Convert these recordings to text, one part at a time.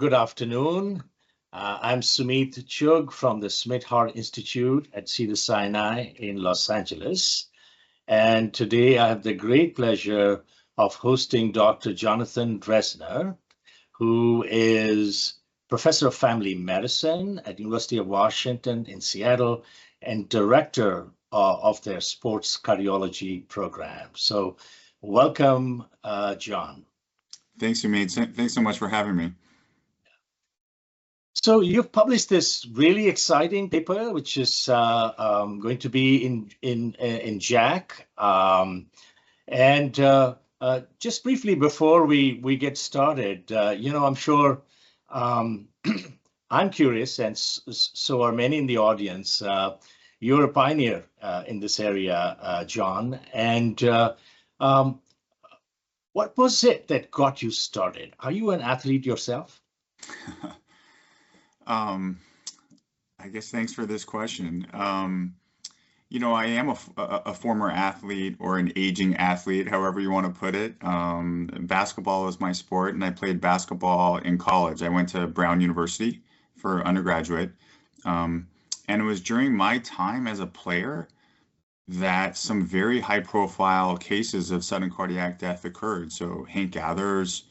Good afternoon. I'm Sumeet Chugh from the Smith Heart Institute at Cedars-Sinai in Los Angeles. And today I have the great pleasure of hosting Dr. Jonathan Drezner, who is Professor of Family Medicine at University of Washington in Seattle and Director of their Sports Cardiology program. So welcome, John. Thanks, Sumeet. Thanks so much for having me. So you've published this really exciting paper, which is going to be in JACC. Just briefly before we get started, I'm sure I'm curious, and so are many in the audience. You're a pioneer in this area, John. And what was it that got you started? Are you an athlete yourself? I guess thanks for this question. I am a former athlete or an aging athlete, however you want to put it. Basketball is my sport, and I played basketball in college. I went to Brown University for undergraduate. And it was during my time as a player that some very high-profile cases of sudden cardiac death occurred. So Hank Gathers,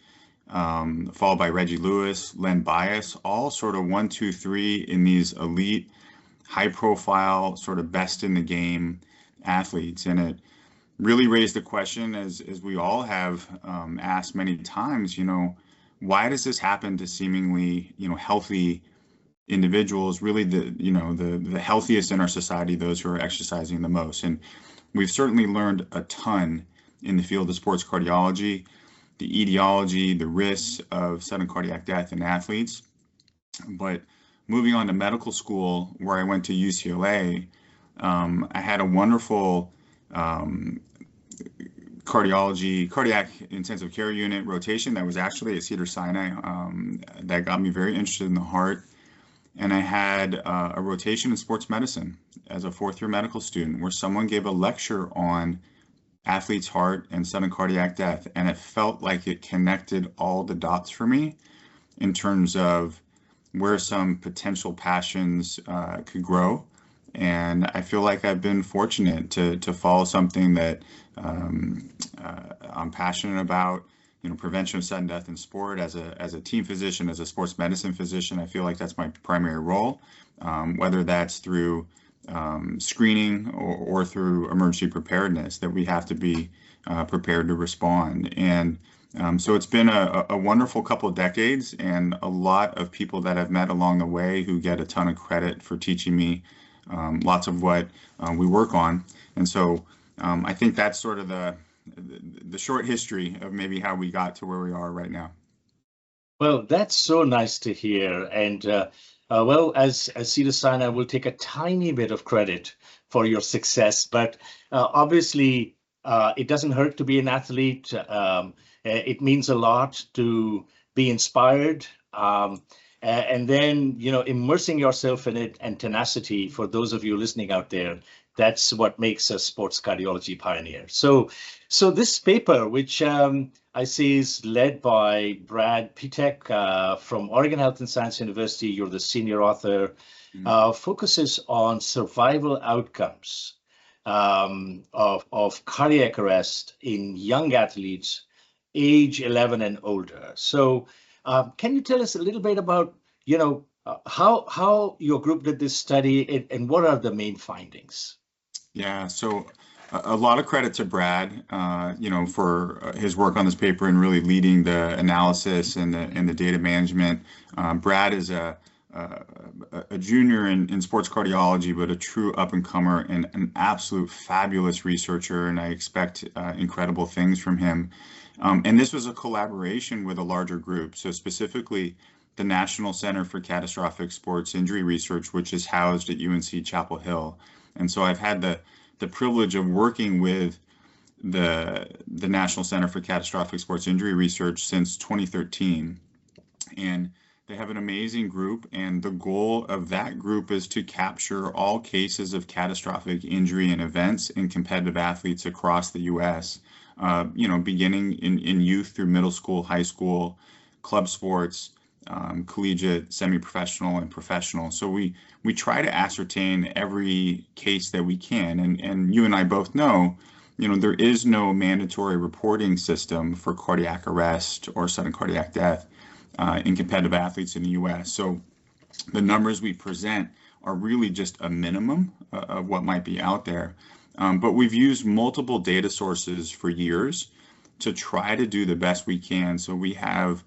followed by Reggie Lewis, Len Bias, all sort of 1, 2, 3 in these elite, high-profile, sort of best in the game athletes. And it really raised the question, as we all have asked many times, why does this happen to seemingly, healthy individuals, really the healthiest in our society, those who are exercising the most? And we've certainly learned a ton in the field of sports cardiology, the etiology, the risks of sudden cardiac death in athletes. But moving on to medical school, where I went to UCLA, I had a wonderful cardiac intensive care unit rotation that was actually at Cedars-Sinai that got me very interested in the heart. And I had a rotation in sports medicine as a fourth-year medical student, where someone gave a lecture on athlete's heart and sudden cardiac death, and it felt like it connected all the dots for me in terms of where some potential passions could grow. And I feel like I've been fortunate to follow something that I'm passionate about. Prevention of sudden death in sport. As a team physician, as a sports medicine physician, I feel like that's my primary role, whether that's through screening or through emergency preparedness, that we have to be prepared to respond. And so it's been a wonderful couple of decades, and a lot of people that I've met along the way who get a ton of credit for teaching me lots of what we work on. And so I think that's sort of the short history of maybe how we got to where we are right now. Well, that's so nice to hear. And as Cedars-Sinai, will take a tiny bit of credit for your success, but obviously it doesn't hurt to be an athlete. It means a lot to be inspired, and then immersing yourself in it, and tenacity. For those of you listening out there, that's what makes a sports cardiology pioneer. So this paper, which I see is led by Brad Pitek from Oregon Health and Science University, you're the senior author, focuses on survival outcomes of cardiac arrest in young athletes age 11 and older. So can you tell us a little bit about, how your group did this study, and what are the main findings? Yeah, so a lot of credit to Brad, for his work on this paper and really leading the analysis and the data management. Brad is a junior in sports cardiology, but a true up-and-comer and an absolute fabulous researcher, and I expect incredible things from him. And this was a collaboration with a larger group, so specifically the National Center for Catastrophic Sports Injury Research, which is housed at UNC Chapel Hill. And so I've had the privilege of working with the National Center for Catastrophic Sports Injury Research since 2013. And they have an amazing group, and the goal of that group is to capture all cases of catastrophic injury and events in competitive athletes across the U.S., beginning in youth through middle school, high school, club sports, collegiate, semi-professional, and professional. So we try to ascertain every case that we can. And you and I both know, there is no mandatory reporting system for cardiac arrest or sudden cardiac death in competitive athletes in the U.S. So the numbers we present are really just a minimum of what might be out there. But we've used multiple data sources for years to try to do the best we can. So we have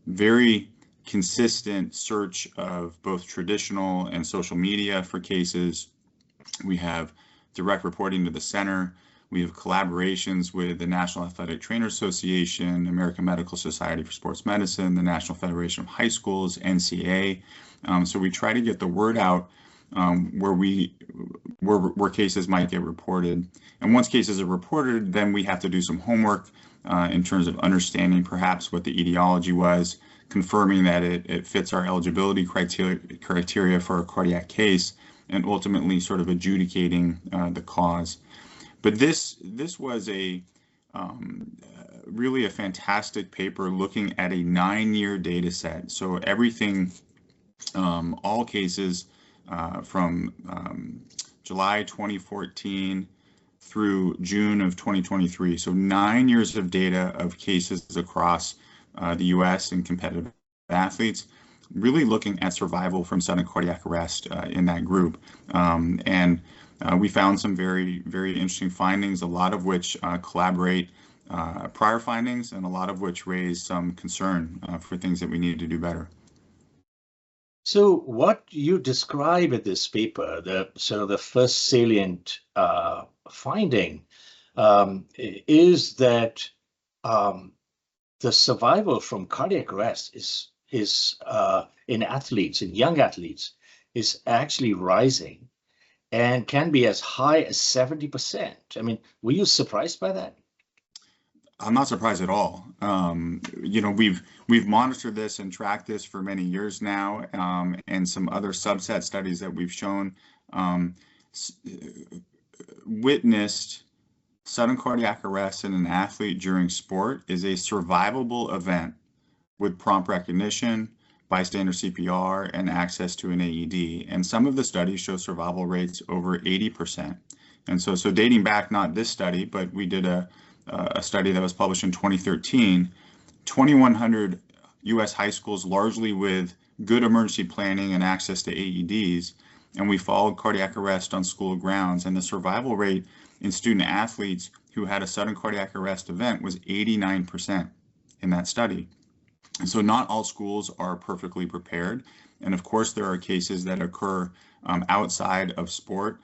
very consistent search of both traditional and social media for cases. We have direct reporting to the center. We have collaborations with the National Athletic Trainers Association, American Medical Society for Sports Medicine, the National Federation of High Schools, NCA. So we try to get the word out where cases might get reported. And once cases are reported, then we have to do some homework in terms of understanding perhaps what the etiology was, confirming that it fits our eligibility criteria for a cardiac case, and ultimately sort of adjudicating the cause. But this was really a fantastic paper looking at a 9-year data set. So everything, all cases from July 2014 through June of 2023. So 9 years of data of cases across the US and competitive athletes, really looking at survival from sudden cardiac arrest in that group. We found some very, very interesting findings, a lot of which collaborate prior findings and a lot of which raise some concern for things that we needed to do better. So what you describe in this paper, the first salient finding, is that the survival from cardiac arrest is in young athletes, is actually rising and can be as high as 70%. I mean, were you surprised by that? I'm not surprised at all. We've monitored this and tracked this for many years now, and some other subset studies that we've shown witnessed sudden cardiac arrest in an athlete during sport is a survivable event with prompt recognition, bystander CPR, and access to an AED. And some of the studies show survival rates over 80%. And so dating back, not this study, but we did a study that was published in 2013, 2,100 US high schools, largely with good emergency planning and access to AEDs, and we followed cardiac arrest on school grounds, and the survival rate in student athletes who had a sudden cardiac arrest event was 89% in that study. And so not all schools are perfectly prepared, and of course there are cases that occur outside of sport,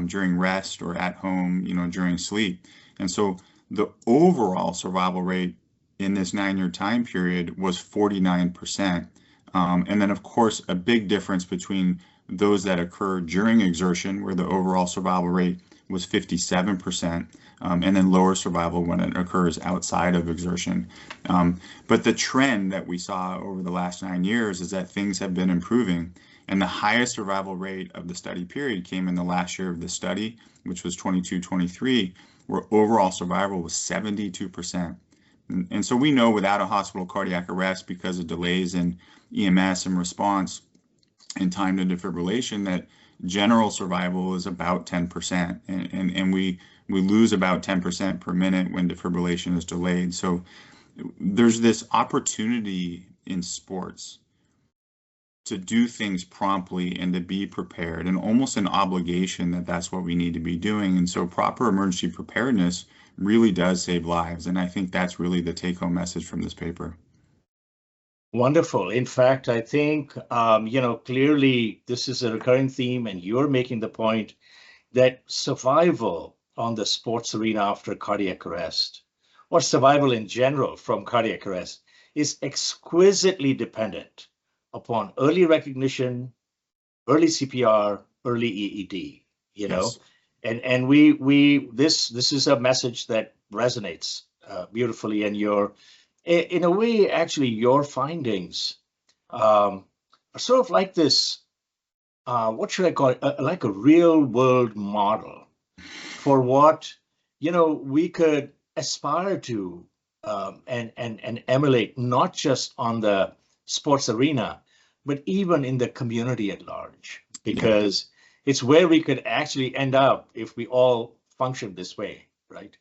during rest or at home, during sleep. And so the overall survival rate in this 9-year time period was 49%. And then, of course, a big difference between those that occur during exertion, where the overall survival rate was 57%, and then lower survival when it occurs outside of exertion. But the trend that we saw over the last 9 years is that things have been improving. And the highest survival rate of the study period came in the last year of the study, which was 22-23, where overall survival was 72%. And so we know without a hospital cardiac arrest, because of delays in EMS and response and time to defibrillation, that general survival is about 10%. And we lose about 10% per minute when defibrillation is delayed. So there's this opportunity in sports to do things promptly and to be prepared, and almost an obligation that that's what we need to be doing. And so proper emergency preparedness really does save lives. And I think that's really the take-home message from this paper. Wonderful. In fact, I think, clearly this is a recurring theme, and you're making the point that survival on the sports arena after cardiac arrest, or survival in general from cardiac arrest, is exquisitely dependent upon early recognition, early CPR, early EED, Yes. and this is a message that resonates beautifully, and in a way, actually, your findings are sort of like this, what should I call it, like a real world model for what, we could aspire to and emulate, not just on the sports arena, but even in the community at large, because it's where we could actually end up if we all function this way, right?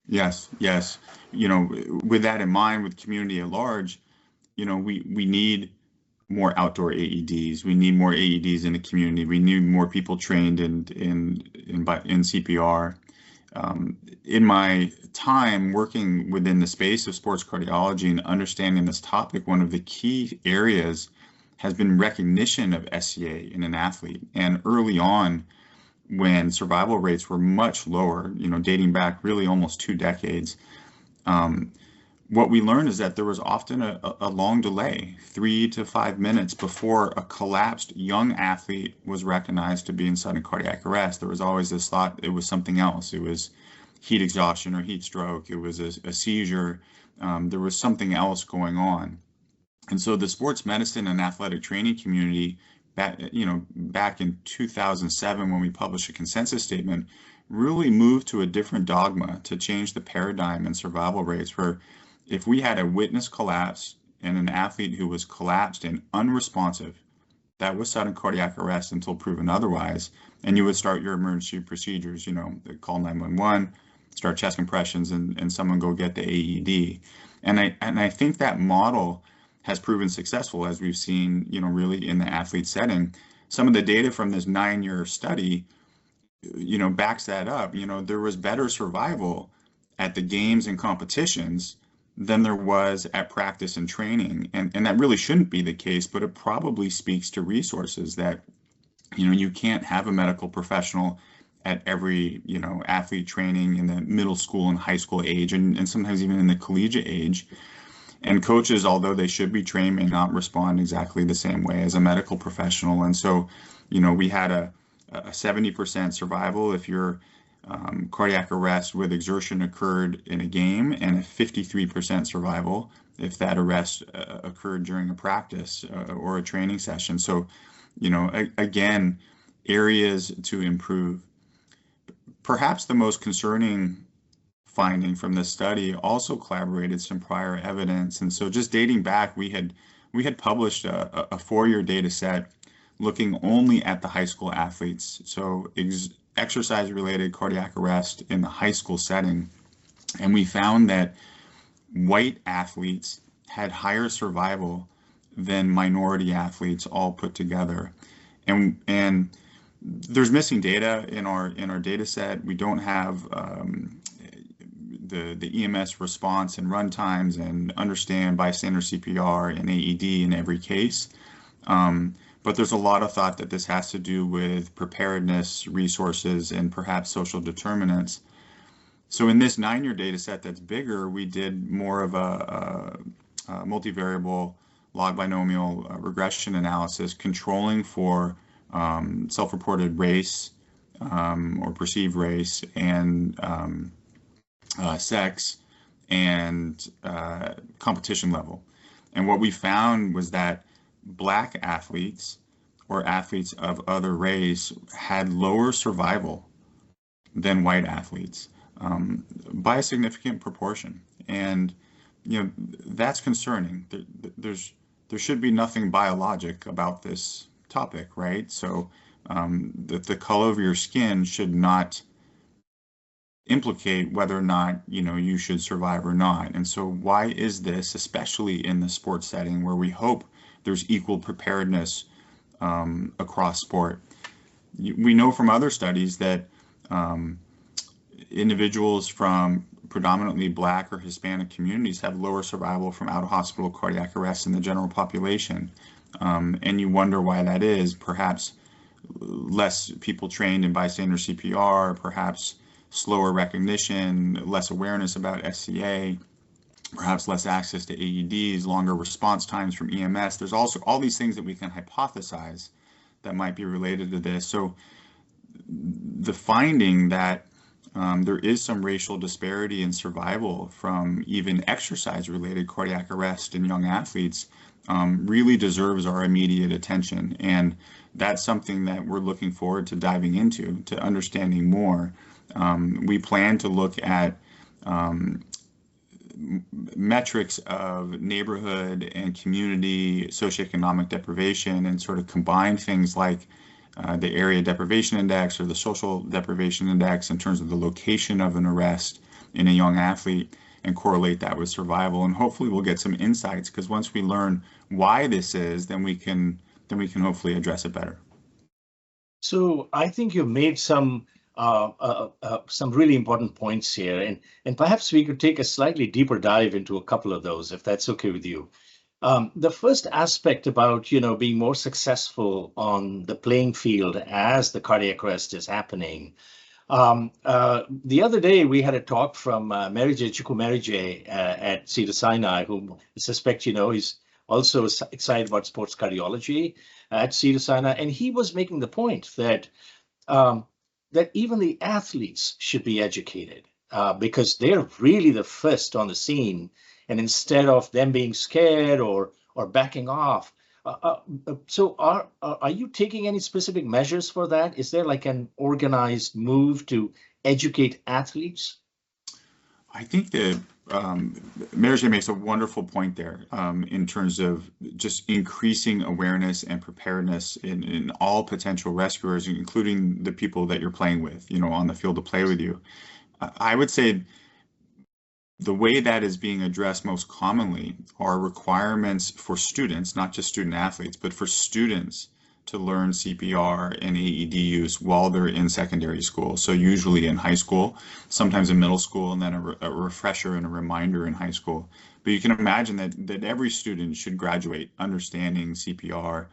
Yes, yes. You know, with that in mind, with community at large, you know, we need more outdoor AEDs. We need more AEDs in the community. We need more people trained in CPR. In my time working within the space of sports cardiology and understanding this topic, one of the key areas has been recognition of SCA in an athlete. And early on, when survival rates were much lower, you know, dating back really almost 2 decades, what we learned is that there was often a long delay, 3 to 5 minutes before a collapsed young athlete was recognized to be in sudden cardiac arrest. There was always this thought it was something else. It was heat exhaustion or heat stroke. It was a seizure. There was something else going on. And so the sports medicine and athletic training community, back in 2007 when we published a consensus statement, really moved to a different dogma to change the paradigm and survival rates, where if we had a witness collapse and an athlete who was collapsed and unresponsive, that was sudden cardiac arrest until proven otherwise. And you would start your emergency procedures, call 911, start chest compressions, and someone go get the AED. And I think that model has proven successful, as we've seen, really in the athlete setting. Some of the data from this 9-year study, backs that up. There was better survival at the games and competitions than there was at practice and training. And that really shouldn't be the case, but it probably speaks to resources that, you can't have a medical professional at every, athlete training in the middle school and high school age, and sometimes even in the collegiate age. And coaches, although they should be trained, may not respond exactly the same way as a medical professional. And so, we had a 70% survival if your cardiac arrest with exertion occurred in a game, and a 53% survival if that arrest occurred during a practice or a training session. So, again, areas to improve. Perhaps the most concerning finding from this study also collaborated some prior evidence. And so just dating back, we had published a 4-year data set looking only at the high school athletes. So exercise-related cardiac arrest in the high school setting. And we found that white athletes had higher survival than minority athletes all put together. And there's missing data in our data set. We don't have the EMS response and run times and understand bystander CPR and AED in every case. But there's a lot of thought that this has to do with preparedness, resources, and perhaps social determinants. So in this 9-year data set that's bigger, we did more of a multivariable log binomial regression analysis, controlling for self-reported race or perceived race, and sex, and competition level. And what we found was that Black athletes or athletes of other race had lower survival than white athletes by a significant proportion. And that's concerning. There should be nothing biologic about this topic, right? So the color of your skin should not implicate whether or not you should survive or not. And so why is this, especially in the sports setting where we hope there's equal preparedness across sport? We know from other studies that individuals from predominantly Black or Hispanic communities have lower survival from out-of-hospital cardiac arrest than the general population. And you wonder why that is. Perhaps less people trained in bystander CPR, perhaps slower recognition, less awareness about SCA, perhaps less access to AEDs, longer response times from EMS. There's also all these things that we can hypothesize that might be related to this. So the finding that there is some racial disparity in survival from even exercise-related cardiac arrest in young athletes really deserves our immediate attention. And that's something that we're looking forward to diving into, to understanding more. We plan to look at metrics of neighborhood and community socioeconomic deprivation and sort of combine things like the area deprivation index or the social deprivation index in terms of the location of an arrest in a young athlete and correlate that with survival. And hopefully we'll get some insights, because once we learn why this is, then we can hopefully address it better. So I think you've made some really important points here, and perhaps we could take a slightly deeper dive into a couple of those, if that's okay with you. The first aspect about, being more successful on the playing field as the cardiac arrest is happening. The other day we had a talk from Chugh at Cedars-Sinai, whom I suspect he's also excited about sports cardiology at Cedars-Sinai, and he was making the point that that even the athletes should be educated because they're really the first on the scene, and instead of them being scared or backing off. So are you taking any specific measures for that? Is there like an organized move to educate athletes? I think that Mary makes a wonderful point there in terms of just increasing awareness and preparedness in all potential rescuers, including the people that you're playing with, on the field to play with you. I would say the way that is being addressed most commonly are requirements for students, not just student athletes, but for students to learn CPR and AED use while they're in secondary school. So usually in high school, sometimes in middle school, and then a refresher and a reminder in high school. But you can imagine that every student should graduate understanding CPR,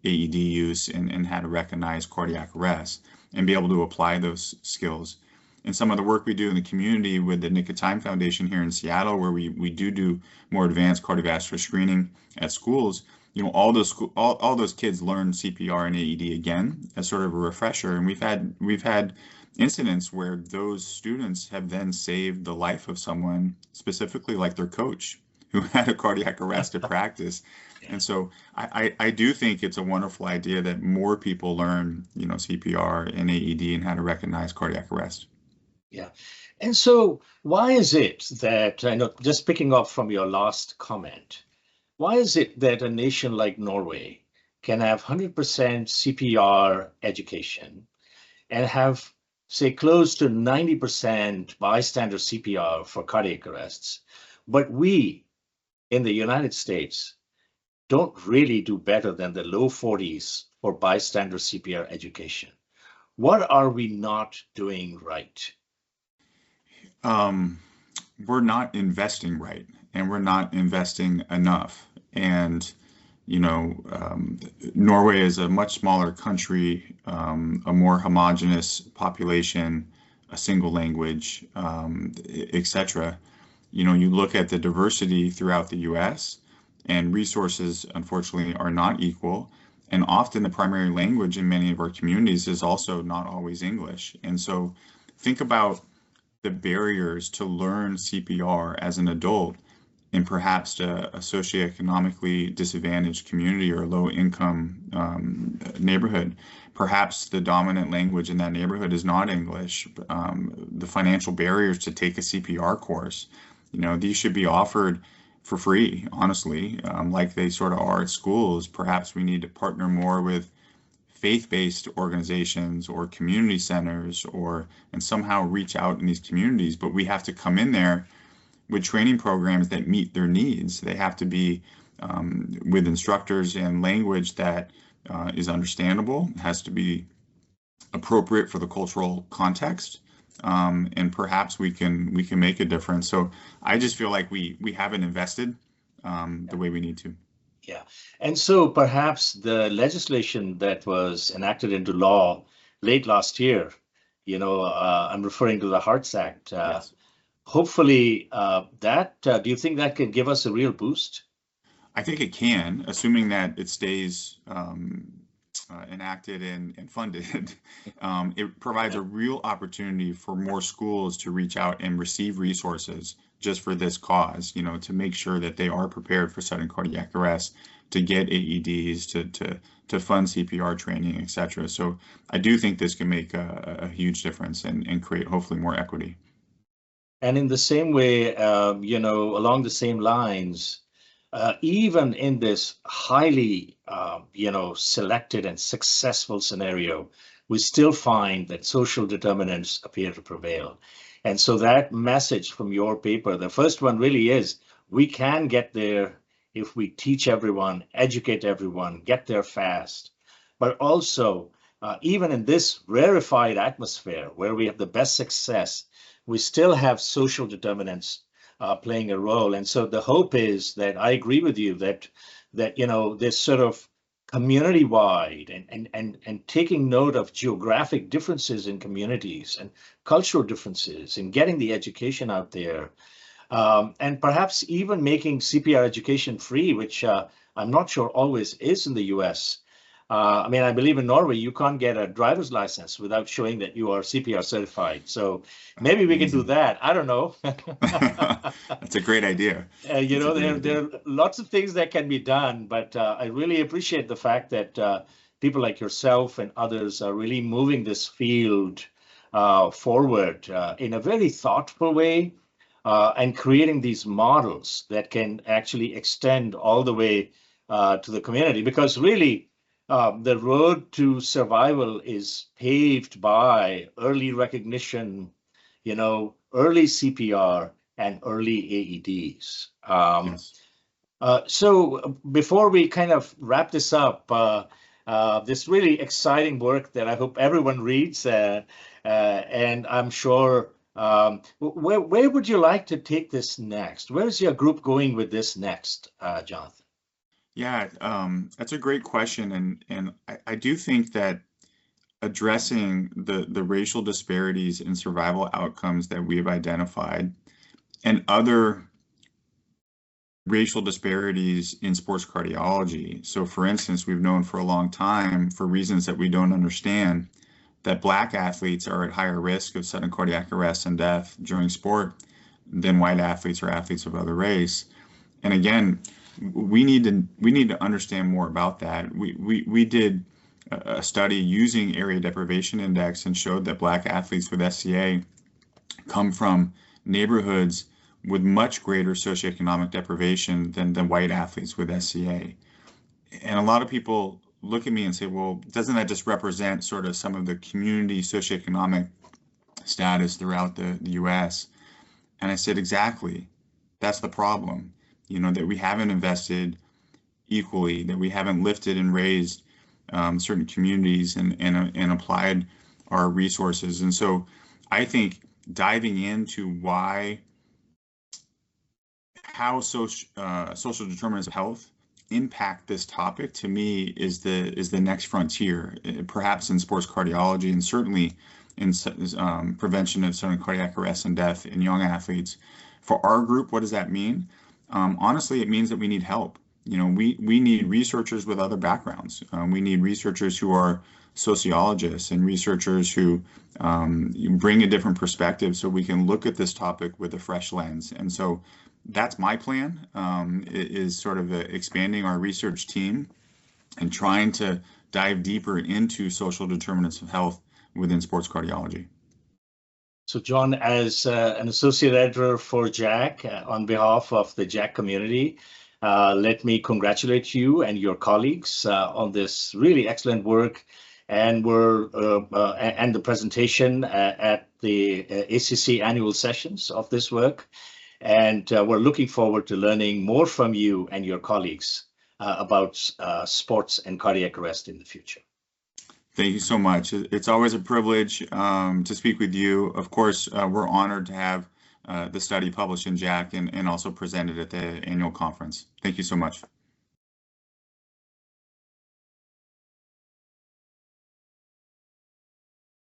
AED use, and how to recognize cardiac arrest and be able to apply those skills. And some of the work we do in the community with the Nick of Time Foundation here in Seattle, where we do more advanced cardiovascular screening at schools, all those kids learn CPR and AED again as sort of a refresher. And we've had incidents where those students have then saved the life of someone, specifically like their coach, who had a cardiac arrest at practice. And so I do think it's a wonderful idea that more people learn, CPR and AED and how to recognize cardiac arrest. Yeah. And so why is it that, just picking up from your last comment, why is it that a nation like Norway can have 100% CPR education and have, say, close to 90% bystander CPR for cardiac arrests, but we in the United States don't really do better than the low 40s for bystander CPR education? What are we not doing right? We're not investing right, and we're not investing enough. And Norway is a much smaller country, a more homogeneous population, a single language, etc. You look at the diversity throughout the U.S., and resources, unfortunately, are not equal. And often the primary language in many of our communities is also not always English. And so think about the barriers to learn CPR as an adult in perhaps a socioeconomically disadvantaged community or low income neighborhood. Perhaps the dominant language in that neighborhood is not English. The financial barriers to take a CPR course, these should be offered for free, honestly, like they sort of are at schools. Perhaps we need to partner more with faith-based organizations or community centers and somehow reach out in these communities, but we have to come in there with training programs that meet their needs. They have to be with instructors and language that is understandable, has to be appropriate for the cultural context, and perhaps we can make a difference. So I just feel like we haven't invested the way we need to. Yeah. And so perhaps the legislation that was enacted into law late last year, I'm referring to the Hearts Act. Yes. Hopefully do you think that can give us a real boost? I think it can, assuming that it stays enacted and funded. It provides a real opportunity for more schools to reach out and receive resources just for this cause, to make sure that they are prepared for sudden cardiac arrest, to get AEDs, to fund CPR training, etc. So I do think this can make a huge difference and create hopefully more equity. And in the same way, along the same lines, even in this highly, selected and successful scenario, we still find that social determinants appear to prevail. And so that message from your paper, the first one really is, we can get there if we teach everyone, educate everyone, get there fast. But also, even in this rarefied atmosphere where we have the best success, we still have social determinants playing a role. And so the hope is that I agree with you that this sort of community-wide and taking note of geographic differences in communities and cultural differences and getting the education out there, and perhaps even making CPR education free, which I'm not sure always is in the US. I mean, I believe in Norway, you can't get a driver's license without showing that you are CPR certified. So maybe we can do that. I don't know. That's a great idea. There are lots of things that can be done, but I really appreciate the fact that people like yourself and others are really moving this field forward in a very thoughtful way, and creating these models that can actually extend all the way to the community. Because really, the road to survival is paved by early recognition, early CPR and early AEDs. Yes. So before we kind of wrap this up, this really exciting work that I hope everyone reads, and I'm sure, where would you like to take this next? Where is your group going with this next, Jonathan? Yeah, that's a great question, and I do think that addressing the racial disparities in survival outcomes that we have identified and other racial disparities in sports cardiology. So, for instance, we've known for a long time, for reasons that we don't understand, that Black athletes are at higher risk of sudden cardiac arrest and death during sport than white athletes or athletes of other race. And again, we need to understand more about that. We did a study using area deprivation index and showed that Black athletes with SCA come from neighborhoods with much greater socioeconomic deprivation than white athletes with SCA. And a lot of people look at me and say, well, doesn't that just represent sort of some of the community socioeconomic status throughout the US? And I said, exactly. That's the problem, that we haven't invested equally, that we haven't lifted and raised certain communities and applied our resources. And so I think diving into how social determinants of health impact this topic, to me, is the next frontier, perhaps in sports cardiology and certainly in prevention of sudden cardiac arrest and death in young athletes. For our group, what does that mean? Honestly, it means that we need help. We need researchers with other backgrounds. We need researchers who are sociologists and researchers who bring a different perspective so we can look at this topic with a fresh lens. And so that's my plan, is sort of expanding our research team and trying to dive deeper into social determinants of health within sports cardiology. So John, as an associate editor for JACC, on behalf of the JACC community, let me congratulate you and your colleagues on this really excellent work, and and the presentation at the ACC annual sessions of this work. And we're looking forward to learning more from you and your colleagues about sports and cardiac arrest in the future. Thank you so much. It's always a privilege to speak with you. Of course, we're honored to have the study published in JACC and also presented at the annual conference. Thank you so much.